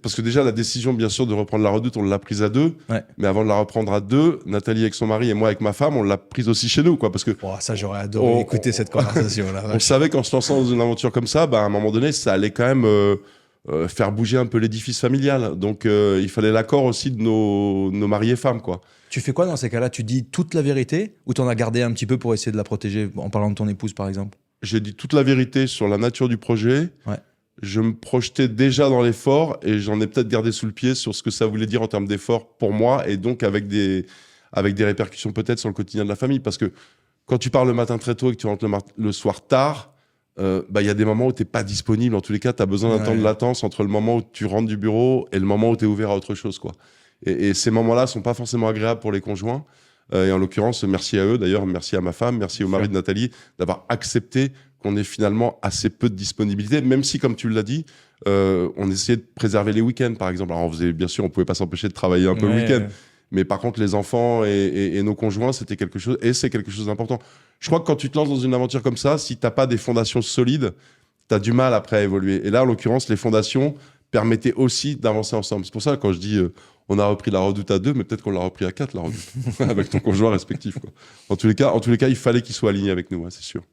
parce que déjà, la décision, bien sûr, de reprendre la Redoute, on l'a prise à deux. Ouais. Mais avant de la reprendre à deux, Nathalie avec son mari et moi avec ma femme, on l'a prise aussi chez nous, quoi. Parce que Oh, ça, j'aurais adoré écouter cette conversation. Là, on savait qu'en se lançant dans une aventure comme ça, bah, à un moment donné, ça allait quand même faire bouger un peu l'édifice familial. Donc, il fallait l'accord aussi de nos maris et femmes, quoi. Tu fais quoi dans ces cas-là? Tu dis toute la vérité ou t'en as gardé un petit peu pour essayer de la protéger en parlant de ton épouse, par exemple? J'ai dit toute la vérité sur la nature du projet. Ouais. Je me projetais déjà dans l'effort et j'en ai peut-être gardé sous le pied sur ce que ça voulait dire en termes d'effort pour moi et donc avec des répercussions peut-être sur le quotidien de la famille. Parce que quand tu pars le matin très tôt et que tu rentres le soir tard, bah, y a des moments où tu n'es pas disponible. En tous les cas, tu as besoin d'un temps de latence entre le moment où tu rentres du bureau et le moment où tu es ouvert à autre chose, quoi. Et ces moments-là ne sont pas forcément agréables pour les conjoints. Et en l'occurrence, merci à eux, d'ailleurs, merci à ma femme, merci au mari de Nathalie d'avoir accepté qu'on ait finalement assez peu de disponibilité, même si, comme tu l'as dit, on essayait de préserver les week-ends, par exemple. Alors, bien sûr, on pouvait pas s'empêcher de travailler un peu le week-end, mais par contre, les enfants et nos conjoints, c'était quelque chose, et c'est quelque chose d'important. Je crois que quand tu te lances dans une aventure comme ça, si t'as pas des fondations solides, t'as du mal après à évoluer. Et là, en l'occurrence, les fondations permettaient aussi d'avancer ensemble. C'est pour ça, quand je dis on a repris la Redoute à 2, mais peut-être qu'on l'a repris à 4, la Redoute, avec ton conjoint respectif, quoi. En tous les cas, il fallait qu'il soit aligné avec nous, ouais, c'est sûr.